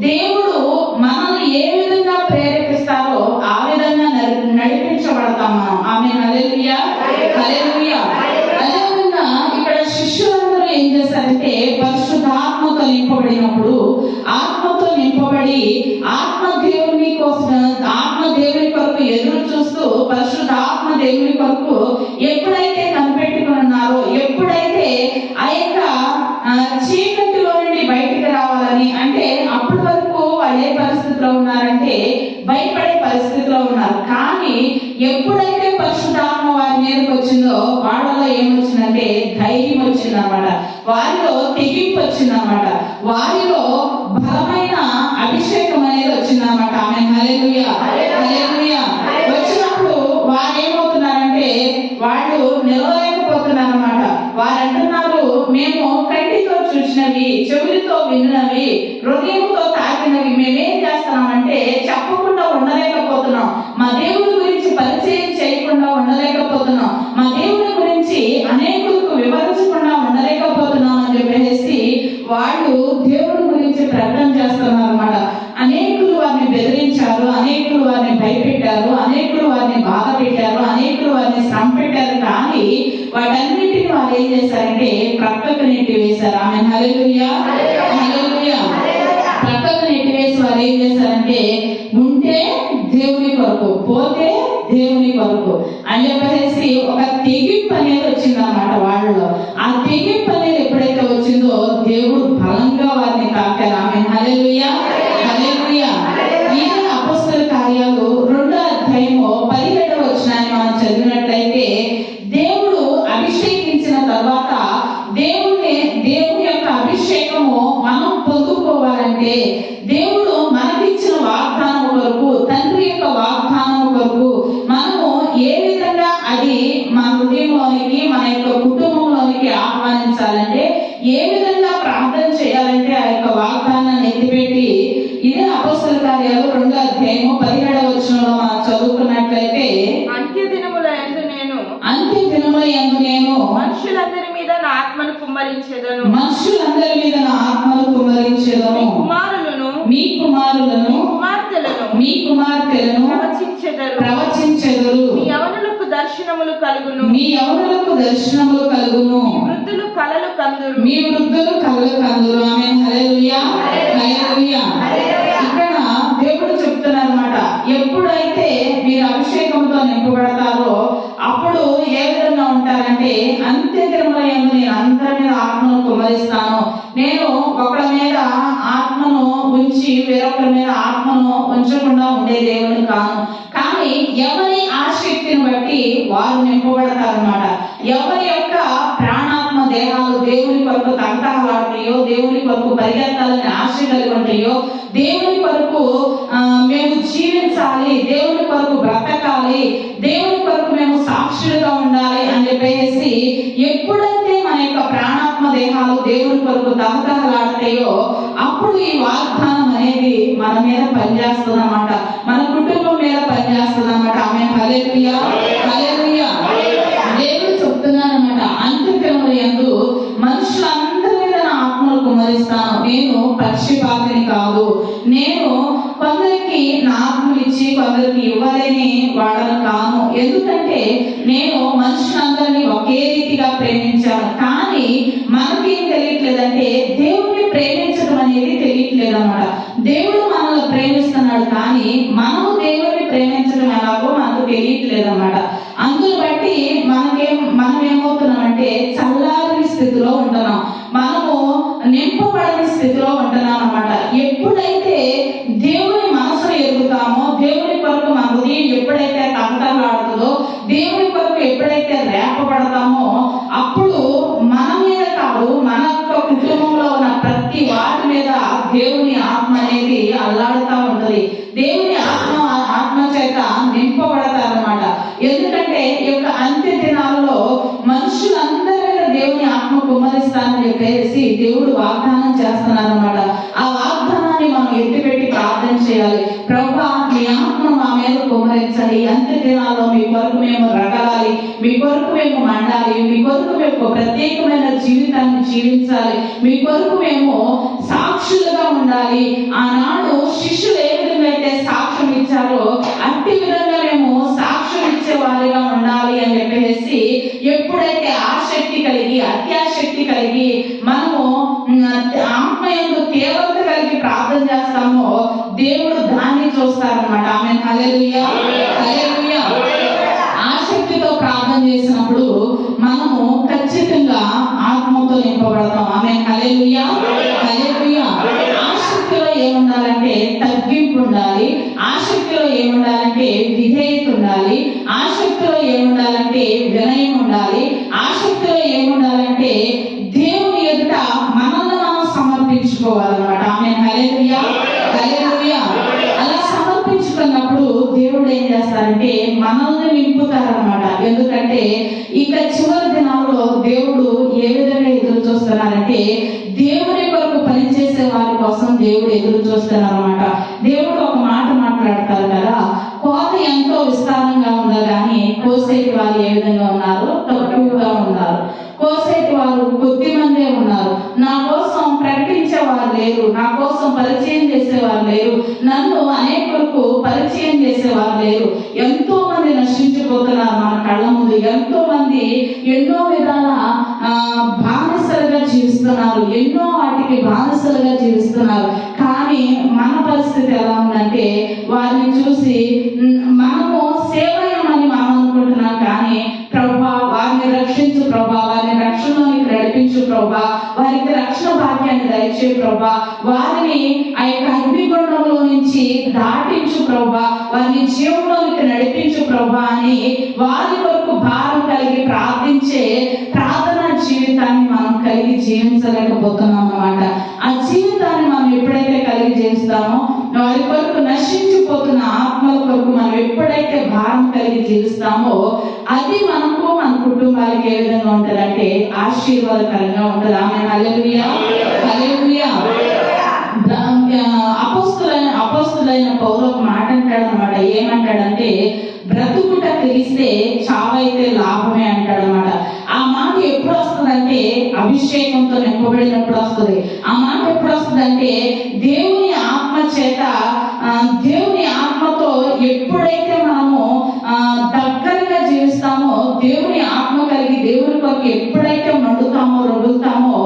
దేవుడు మనల్ని ఏ విధంగా ప్రేరేపిస్తారో ఆ విధంగా నడిపించబడతాం మనం. ఆమేన్, హల్లెలూయా, హల్లెలూయా. అదేవిధంగా ఇక్కడ శిష్యులందరూ ఏం చేశారంటే పరిశుద్ధాత్మతో నింపబడినప్పుడు, ఆత్మతో నింపబడి ఆత్మ దేవుని కొరకు ఎదురు చూస్తూ పరిశుద్ధాత్మ దేవుని కొరకు ఎప్పుడైతే కనిపెట్టుకున్నారో, ఎప్పుడైతే ఆ యొక్క చీకటిలో నుండి బయటికి రావాలని, అంటే అప్పటి వరకు వాళ్ళు ఏ పరిస్థితిలో ఉన్నారంటే భయపడే పరిస్థితిలో ఉన్నారు. కానీ ఎప్పుడైతే పరిశుద్ధాత్మ వారి మీదకి వచ్చిందో వాళ్ళలో ఏమొచ్చిందంటే ధైర్యం వచ్చిందన్నమాట. వారిలో తెగింపు వచ్చిందన్నమాట. వారిలో బలమైన అభిషేకం అనేది వచ్చిందన్నమాట. ఆమేన్, హల్లెలూయా, హల్లెలూయా. వచ్చినప్పుడు వారు ఏమవుతున్నారంటే వాళ్ళు నిలవలేకపోతున్నారన్నమాట. వారు అంటున్నారు, మేము కంటితో చూసినవి, చెవులతో విన్నవి, హృదయంతో తాకినవి మేమేం చేస్తున్నామంటే చెప్పకుండా ఉండలేకపోతున్నాం, మా దేవుడి గురించి పరిచయం చేయకుండా ఉండలేకపోతున్నాం, మా దేవుడి గురించి అనేకులకు వివరించకుండా ఉండలేకపోతున్నాం అని చెప్పేసి వాళ్ళు ప్రకటన చేస్తున్నారు అన్నమాట. అనేకులు వారిని బెదిరించారు, అనేకులు వారిని భయపెట్టారు, అనేకులు వారిని బాధ పెట్టారు, అనేకులు వారిని శ్రమ పెట్టారు. కానీ వాటన్నిటిని వారు ఏం చేశారంటే ప్రక్కకు నెట్టి వేశారు. ఆమె హల్లెలూయా, హల్లెలూయా. ప్రక్కకు నెట్టి వేసి వారు ఏం చేశారంటే ఉంటే దేవుని కొరకు, పోతే దేవుని కొరకు అని చెప్పేసి ఒక తెగింపు అనేది వచ్చింది అన్నమాట వాళ్ళలో. ఆ తెగింపు అనేది ఎప్పుడైతే వచ్చిందో దేవుడు బలంగా వారిని తాకారు. ఆమె హల్లెలూయా, హల్లెలూయా. ఈ అపొస్తలుల కార్యాలు 2వ అధ్యాయము 17వ వచనాన్ని మనం చదివినట్లయితే దేవుడు అభిషేకించిన తర్వాత దేవుని యొక్క అభిషేకము మనం పొందుకోవాలంటే దేవుడు మనకిచ్చిన వాగ్దానం కొరకు, తండ్రి యొక్క వాగ్దానం కొరకు మనము ఏ విధంగా అది మన హృదయంలోనికి, మన యొక్క కుటుంబంలోనికి ఆహ్వానించాలంటే, ఏ విధంగా ప్రార్థన చేయాలంటే ఆ యొక్క వాగ్దానాన్ని ఎత్తిపెట్టి ఇదే అపొస్తలుల కార్యాలు 2వ అధ్యాయము 17వ వచనంలో మనం చదువుకున్నట్లయితే అంత్య దినముల యందు నేను మనుషులందరి మీద నా ఆత్మను కుమ్మరించెదను, మీ కుమారులను మీ కుమార్తెలను ప్రవచించెదరు, మీ యవ్వనులకు దర్శనములు కలుగును, వృద్ధులు కలలు కందురు. ఆమేన్, హల్లెలూయా, హల్లెలూయా. ఇక్కడ దేవుడు చెప్తున్నారు అన్నమాట, ఎప్పుడైతే మీరు అభిషేకంతో నింపబడతారో అప్పుడు ఏ విధంగా ఉంటారంటే అంత్యదినముల యందు నేను అందరి మీద ఆత్మను కుమ్మరిస్తాను. నేను ఒకరి మీద ఆత్మను ఉంచి వేరొకరి మీద ఆత్మను ఉంచకుండా ఉండే దేవుని కాను. కానీ ఎవరి ఆసక్తిని బట్టి వారు నింపబడతారన్నమాట. ఎవరి యొక్క ప్రాణాత్మ దేహాలు దేవుని కొరకు తహతహలాడుతాయో, దేవుని కొరకు పరిగెత్తాలని ఆశ కలిగి ఉంటాయో, దేవుని కొరకు మేము జీవించాలి, దేవుని కొరకు బ్రతకాలి, దేవుని కొరకు మేము సాక్షులుగా ఉండాలి అని చెప్పేసి ఎప్పుడైతే మన యొక్క ప్రాణాత్మ దేహాలు దేవుని కొరకు తహతహలాడతాయో అప్పుడు ఈ వాగ్దానం అనేది మన మీద పనిచేస్తుంది అన్నమాట, మన కుటుంబం మీద పనిచేస్తుంది అన్నమాట. ఆమె హల్లెలూయా, హల్లెలూయా. దేవుడు చెప్తున్నానమాట, అంత్యదినముల యందు మనుషులందరి మీద నా ఆత్మను కుమ్మరిస్తాను. నేను పక్షపాతిని కాదు, నేను కొందరికి నా ఆత్మలు ఇచ్చి కొందరికి ఇవ్వలేని వాడను కాను. ఎందుకంటే నేను మనుషులందరినీ ఒకే రీతిగా ప్రేమించాను. కానీ మనకేం తెలియట్లేదంటే దేవుడిని ప్రేమించడం అనేది తెలియట్లేదు అన్నమాట. దేవుడు మనల్ని ప్రేమిస్తున్నాడు, కానీ మనము దేవుడిని ప్రేమించడం ఎలాగో మనకు తెలియట్లేదు అన్నమాట. అందుని బట్టి మనం ఏమవుతున్నామంటే చల్లారిన స్థితిలో ఉంటున్నాం, మనము నింపబడని స్థితిలో ఉంటున్నాం అన్నమాట. ఎప్పుడైతే దేవుని మనసును ఎరుగుతామో, దేవుని కొరకు మన హృదయం ఎప్పుడైతే తహతహలాడుతుందో, దేవుని కొరకు ఎప్పుడైతే రేపబడతామో అప్పుడు మన మీద కాదు, మన యొక్క కుటుంబంలో ఉన్న ప్రతి వాటి మీద దేవుని ఆత్మ అనేది అల్లాడుతూ ఉంటది. దేవుని ఆత్మ చేత నింపబడతారన్నమాట. ఎందుకంటే ఈ యొక్క అంత్య దినాలలో మనుషులందరి మీద దేవుని ఆత్మ కుమ్మరిస్తానని చెప్పేసి దేవుడు వాగ్దానం చేస్తున్నారన్నమాట. ఆ వాగ్దానాన్ని మనం ఎత్తిపెట్టి ప్రార్థన చేయాలి. ప్రభువా, మీ ఆత్మను మా మీద కుమ్మరించాలి, అంత్య దినాల్లో మీ కొరకు మేము రగలాలి, మీ కొరకు మేము మండాలి, మీ కొరకు మేము ప్రత్యేకమైన జీవితాన్ని జీవించాలి, మీ కొరకు మేము సాక్షులుగా ఉండాలి. ఆనాడు శిష్యులు ఏ విధంగా అయితే సాక్ష్యం ఇచ్చారో అట్టి విధంగా మేము సాక్ష్యం ఇచ్చే వారిగా ఉండాలి అని చెప్పేసి ఎప్పుడైతే ఆసక్తి కలిగి, అత్యాసక్తి కలిగి, మనము ఆత్మయందు తీవ్రత కలిగి ప్రార్థన చేస్తామో దేవుడు దాన్ని చూస్తారన్నమాట. ఆమేన్, హల్లెలూయా, హల్లెలూయా. ఆసక్తితో ప్రార్థన చేసినప్పుడు మనము ఖచ్చితంగా ఆత్మతో నింపబడతాం. ఆమేన్, హల్లెలూయా, హల్లెలూయా. ఆసక్తిలో ఏముండాలంటే తగ్గింపు ఉండాలి, ఆసక్తిలో ఏముండాలంటే విధేయత ఉండాలి, ఆసక్తిలో ఏముండాలంటే వినయం ఉండాలి, ఆసక్తిలో ఏముండాలంటే దేవుని ఎదుట మనల్ని మనం సమర్పించుకోవాలన్నమాట. ఆమేన్, హల్లెలూయా, హల్లెలూయా. అలా సమర్పించుకున్నప్పుడు దేవుడు ఏం చేస్తారంటే మనల్ని నింపుతారన్నమాట. ఎందుకంటే ఇక చివరి దినాల్లో దేవుడు ఏ విధంగా ఎదురు చూస్తున్నారంటే దేవుని కొరకు పనిచేసే వారి కోసం దేవుడు ఎదురు చూస్తున్నారన్నమాట. దేవుడు ఒక మాట మాట్లాడతారు కదా, కోత ఎంతో విస్తారంగా ఉందా కానీ కోసేటి వారు ఏ విధంగా ఉన్నారు? తక్కువగా ఉన్నారు. కోసేటి వారు కొద్ది మందే ఉన్నారు, నా కోసం ప్రకటించే వారు లేరు, నా కోసం పరిచయం చేసేవారు లేరు, నన్ను అనేకులకు పరిచయం చేసేవారు లేరు. ఎంతో మంది నశించిపోతున్నారు మన కళ్ళ ముందు. ఎంతో మంది ఎన్నో విధాల బానిసలుగా జీవిస్తున్నారు, ఎన్నో వాటికి బానిసలుగా జీవిస్తున్నారు. కానీ మన పరిస్థితి ఎలా ఉందంటే, వారిని చూసి మనము సేవయమని మనం అనుకుంటున్నాం, కానీ ప్రభా వారిని రక్షించు ప్రభా, వారిని రక్షణలోనికి నడిపించు ప్రభా, వారికి రక్షణ భాగ్యాన్ని దయచే ప్రభా, వారిని ఆ యొక్క అగ్నిగుండంలో నుంచి దాటించు ప్రభా, వారిని జీవంలోనికి నడిపించు ప్రభా అని వారి కొరకు భారం కలిగి ప్రార్థించే ప్రార్థనా జీవితాన్ని మనం కలిగి జీవించలేకపోతున్నాం అన్నమాట. ఆ జీవితాన్ని మనం ఎప్పుడైతే కలిగి జీవిస్తామో, వారి కొరకు నశించిపోతున్న ఆత్మల కొరకు మనం ఎప్పుడైతే భారం కలిగి జీవిస్తామో, అది మనకు మన కుటుంబాలకు ఏ విధంగా ఉంటుందంటే ఆశీర్వాదకరంగా ఉంటుంది. ఆమె హల్లెలూయా, హల్లెలూయా. అపోస్తులైన పౌలు ఒక మాట అంటాడు అనమాట. ఏమంటాడంటే, బ్రతుకుట తెలిస్తే చావైతే లాభమే అంటాడు అనమాట. ఆ మాట ఎప్పుడు వస్తుందంటే అభిషేకంతో నింపబడినప్పుడు వస్తుంది. ఆ మాట ఎప్పుడు వస్తుందంటే దేవుని ఆత్మ చేత, దేవుని ఆత్మతో ఎప్పుడైతే మనము దగ్గరగా జీవిస్తామో, దేవుని ఆత్మ కలిగి దేవుని కొరకు ఎప్పుడైతే మండుతామో రొడుతామో,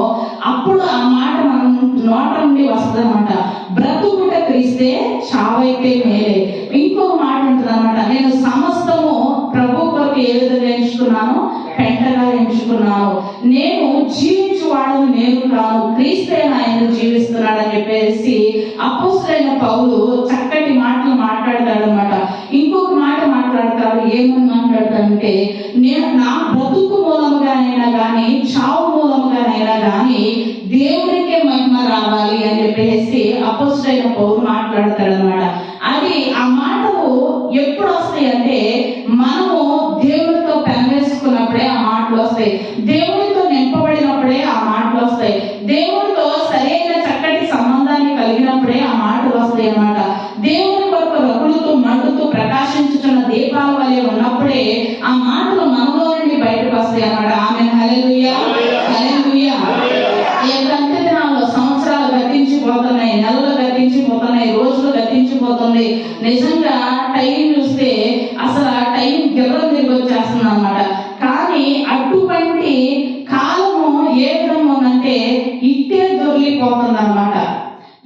అప్పుడు ఆ మాట మనం నోట నుండి వస్తుంది అనమాట. బ్రతుకుట క్రీస్తే చావైతే మేలే. ఇంకో మాట ఉంటుంది అనమాట, నేను సమస్తము ప్రభు కొరకు ఏ విధంగా ఎంచుకున్నాను, పెంటగా ఎంచుకున్నాను, నేను జీవించువాడను నేను కాను, క్రీస్తే నా యందు జీవిస్తున్నాడని చెప్పేసి అపోస్తలుడైన పౌలు చక్కటి మాటలు మాట్లాడతాడు అనమాట. ఇంకొక మాట మాట్లాడతాడు. ఏమని మాట్లాడతాడంటే, నేను నా బ్రతుకు మూలముగానైనా కానీ చావు మూలముగానైనా కానీ దేవునికే మహిమ రావాలి అని చెప్పేసి అపోస్తలుడైన పౌలు మాట్లాడతాడు అనమాట. అది ఆ మాటలు ఎప్పుడు వస్తాయి అంటే, మనము దేవునితో పెనవేసుకున్నప్పుడే ఆ మాటలు వస్తాయి, దేవునితో నింపబడినప్పుడే ఆ మాటలు వస్తాయి, దేవునితో సరైన చక్కటి సంబంధాన్ని కలిగినప్పుడే ఆ మాటలు వస్తాయి అన్నమాట. దేవుని కొరకు రగులుతూ మండుతూ ప్రకాశించుతున్న దీపాల వలె ఉన్నప్పుడే ఆ మాటలు మనలో నుండి బయటకు వస్తాయి అన్నమాట. ఆమె హల్లెలూయా, హల్లెలూయా. ఎంతంటే దినాల్లో సంవత్సరాలు గతించిపోతున్నాయి, నెలలు గతించిపోతున్నాయి, రోజులు గతించిపోతుంది. నిజంగా టైం చూస్తే అసలు ఆ టైం గిర్రం తిరిగి వచ్చేస్తుంది అన్నమాట. కానీ అటువంటి కాలము ఏ విధంగా ఉందంటే ఇట్టే దొరికిపోతుంది అన్నమాట.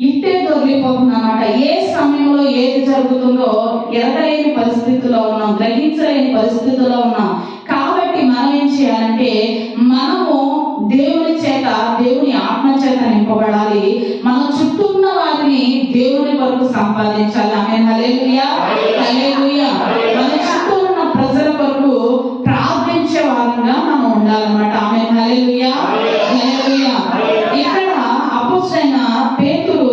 ఇట్టే దొరికిపోతుంది అన్నమాట. ఏ సమయంలో ఏది జరుగుతుందో ఎరగలేని పరిస్థితిలో ఉన్నాం, గ్రహించలేని పరిస్థితిలో ఉన్నాం. కాబట్టి మనం ఏం చేయాలంటే, మనము దేవుని చేత, దేవుని ఆత్మ చేత నింపబడాలి. మన చుట్టూ ఉన్న వారిని దేవుని కొరకు సంపాదించాలి. ఆమె హల్లెలూయా, హల్లెలూయా. మన చుట్టూ ఉన్న ప్రజల కొరకు ప్రార్థించే వారంగా మనం ఉండాలన్నమాట. ఆమె హల్లెలూయా, హల్లెలూయా. ఇక్కడ అపోస్తలుడైన పేతురు,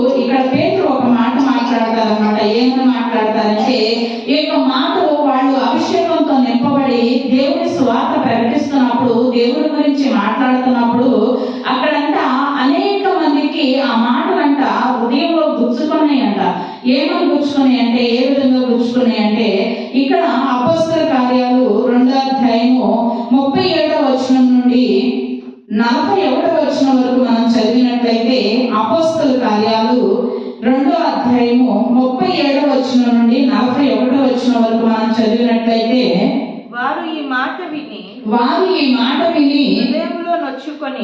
పేతురు ఒక మాట మాట్లాడతారన్నమాట. ఏమని మాట్లాడతారంటే, ఈ యొక్క మాటలు వాళ్ళు అభిషేకంతో నింపబడి దేవుని సువార్త ప్రకటిస్తున్నప్పుడు, దేవుని గురించి మాట్లాడుతున్నప్పుడు అక్కడంట అనేక మందికి ఆ మాటలంట హృదయంలో గుచ్చుకున్నాయంట. ఏమని గుచ్చుకున్నాయి అంటే, ఏ విధంగా గుచ్చుకున్నాయి అంటే, ఇక్కడ అపోస్తల కార్యాలు 2వ అధ్యాయము 37వ వచనం నుండి 41వ వచనం వరకు మనం చదివినట్లయితే, అపోస్తల కార్యాలు 2వ అధ్యాయము 37వ వచనం నుండి 41వ వచనం వరకు మనం చదివినట్లయితే, వారు ఈ మాట విని హృదయంలో నొచ్చుకొని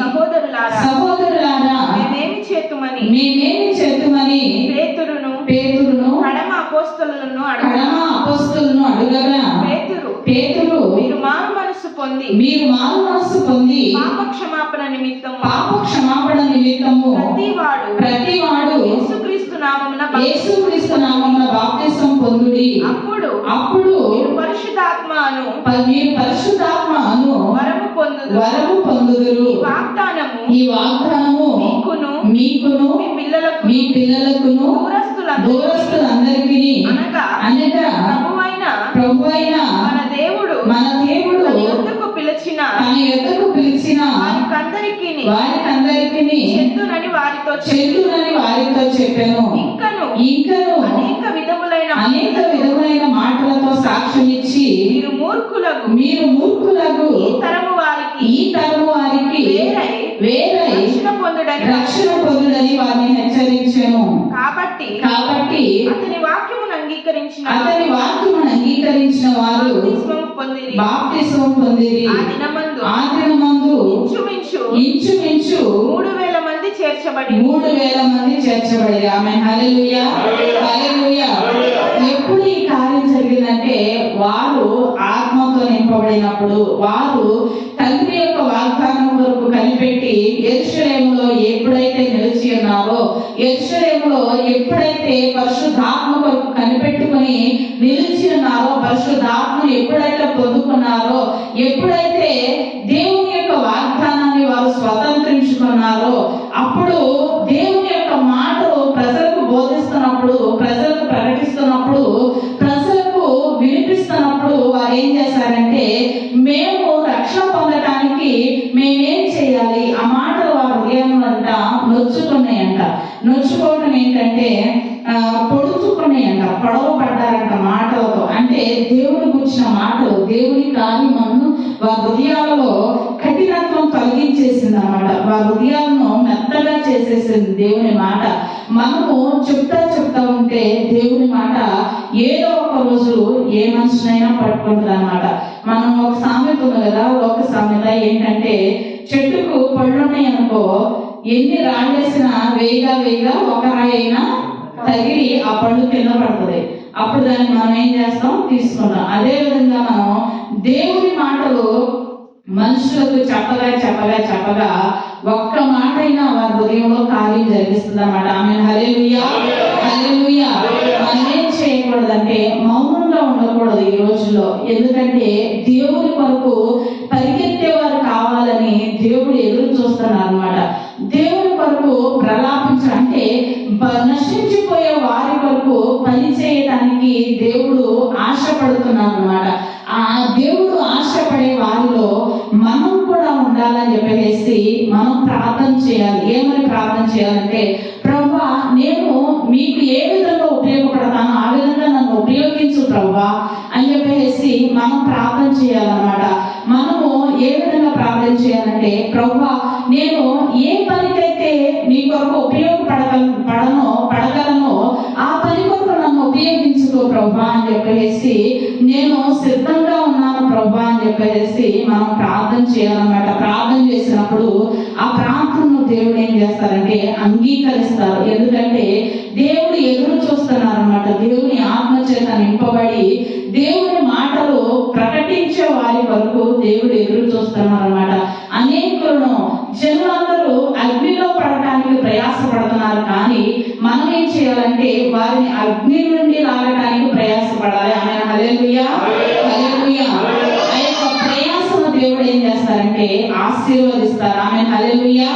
సహోదరులారా మేమేమి చేతుమని పేతురును కడమ అపోస్తలులను అడుగగా, పేతురు మీరు మారు మనస్సు పొంది పాప క్షమాపణ నిమిత్తము ప్రతివాడు యేసుక్రీస్తు నామమున బాప్తిసం పొందుడి. అప్పుడు మీరు పరిశుద్ధాత్మను వరము పొందుదురు. ఈ వాగ్దానము మీకును మీ పిల్లలకును దూరస్తులందరికీ అనగా ప్రభువైన మన దేవుడు తన యొద్దకు పిలిచిన వారికందరికీ చెందునని వారితో చెప్పాను. ఇంకను అనేక విధములైన మాటలతో సాక్ష్యం ఇచ్చి మీరు మూర్ఖులకు ఈ తరము వారికి వేరై రక్షణ పొందుడని వారిని హెచ్చరించెను. కాబట్టి అతని వాక్యమును అంగీకరించిన వారు బాప్తిస్మము పొందిరి. ఆ దినమందు ఇంచుమించు 3,000 మంది చేర్చబడి ఆమేన్. హల్లెలూయా, హల్లెలూయా. ఎప్పుడు ఈ కార్యం జరిగిందంటే వారు ఆత్మతో నింపబడినప్పుడు, వారు తండ్రి యొక్క వాగ్దానం కొరకు కనిపెట్టి యెరూషలేములో ఎప్పుడైతే నిలిచి ఉన్నారో, యెరూషలేములో ఎప్పుడైతే పరిశుద్ధాత్మ కొరకు కనిపెట్టుకుని నిలిచి ఉన్నారో, పరిశుద్ధాత్మను ఎప్పుడైతే పొందుకున్నారో, ఎప్పుడైతే దేవుని యొక్క వాగ్దానాన్ని వారు స్వతంత్రించుకున్నారో, అప్పుడు దేవుని యొక్క మాటలు ప్రజలకు బోధిస్తున్నప్పుడు, ప్రజలకు ప్రకటిస్తున్నప్పుడు, ప్రజలకు వినిపిస్తున్నప్పుడు వారు ఏం చేశారంటే, మేము రక్షణ పొందటానికి మేమేం చేయాలి? ఆ మాటలు వారి హృదయంలో నొచ్చుకున్నాయంట. నొచ్చుకోవడం ఏంటంటే పొడుచుకున్నాయంట, పొడవబడ్డారంట మాటలతో. అంటే దేవుని గురించిన మాటలు, దేవుని కార్యమును వారి హృదయాలలో కఠినత్వం తొలగించేసింది అన్నమాట. వారి హృదయాలను మెత్తగా చేసేసింది దేవుని మాట. మనము చెప్తా ఉంటే దేవుని మాట ఏదో ఒక రోజు ఏ మనిషినైనా పట్టుకుంటుంది అన్నమాట. మనం ఒక సామెత ఉంది కదా, ఒక సామెత ఏంటంటే, చెట్టుకు పళ్ళు ఉన్నాయి అనుకో, ఎన్ని రాళ్ళేసినా వేయిగా ఒక రాయి అయినా తగిలి ఆ పళ్ళు కింద పడుతుంది. అప్పుడు దాన్ని మనం ఏం చేస్తాం? తీసుకుంటాం. అదే విధంగా మనం దేవుని మాటలు మనుషులకు చెప్పగా ఒక్క మాట అయినా వారి హృదయంలో కార్యం జరిగిస్తుంది అన్నమాట. ఆమేన్. హల్లెలూయా, హల్లెలూయా. మనం ఏం చేయకూడదంటే మౌనంగా ఉండకూడదు ఈ రోజుల్లో. ఎందుకంటే దేవుని కొరకు పరిగెత్తేవారు కావాలని దేవుడు ఎదురు చూస్తున్నారు అన్నమాట. దేవుని కొరకు ప్రలాపించాలంటే నశించిపోయే వారి కొరకు పని చేయడానికి దేవుడు ఆశపడుతున్నాడు అన్నమాట. ఆ దేవుడు ఆశపడే వారిలో మనం కూడా ఉండాలని చెప్పేసి మనం ప్రార్థన చేయాలి. ఏమని ప్రార్థన చేయాలంటే, ప్రభువా నేను మీకు ఏ విధంగా ఉపయోగపడతానో ఆ విధంగా నన్ను ఉపయోగించు ప్రభువా అని చెప్పేసి మనం ప్రార్థన చేయాలన్నమాట. మనము ఏ విధంగా ప్రార్థన చేయాలంటే, ప్రభువా నేను ఏ పనికైతే నీ కొరకు పడగలనో ఆ పని కొరకు నన్ను ఉపయోగించుకో ప్రభువా అని చెప్పేసి, నేను సిద్ధంగా ఉన్నాను ప్రభువా అని చెప్పేసి మనం ప్రార్థన చేయాలన్నమాట. ప్రార్థన చేసినప్పుడు ఆ ప్రార్థనను దేవుడు ఏం చేస్తారంటే అంగీకరిస్తారు. ఎందుకంటే దేవుడు ఎదురు చూస్తున్నారన్నమాట. దేవుని ఆత్మచేత నింపబడి దేవుని మాటలు ప్రకటించే వారి వరకు దేవుడు ఎదురు చూస్తున్నారన్నమాట. అనేకులను జనులందరూ అగ్నిలో పడటానికి ప్రయాసపడుతున్నారు, కానీ మనం ఏం చేయాలంటే వారిని అగ్ని నుండి లాగటానికి ప్రయాసపడాలి. ఆమేన్. హల్లెలూయా, హల్లెలూయా. ఆ యొక్క ప్రయాసను దేవుడు ఏం చేస్తారంటే ఆశీర్వదిస్తారు. ఆమేన్. హల్లెలూయా,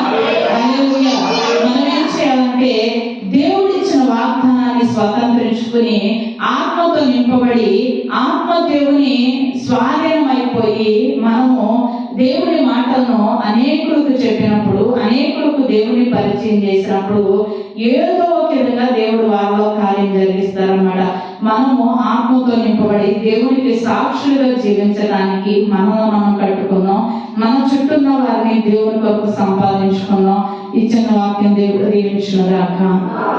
హల్లెలూయా. మనం ఏం చేయాలంటే దేవుడు ఇచ్చిన వాగ్దానాన్ని స్వతంత్రించుకుని ఆత్మతో నింపబడి ఆత్మ దేవుని స్వాధీనం అయిపోయి మనము దేవుని మాటలను అనేకులకు చెప్పినప్పుడు, అనేకులకు దేవుని పరిచయం చేసినప్పుడు ఏదో ఒక విధంగా దేవుడు వారిలో కార్యం జరిగిస్తారన్నమాట. మనము ఆత్మతో నింపబడి దేవునికి సాక్షులుగా జీవించడానికి మనం కట్టుకున్నాం. మన చుట్టూ ఉన్న వారిని దేవుని కొరకు సంపాదించుకున్నాం. ఇచ్చిన వాక్యం దేవుడు దీవించును గాక.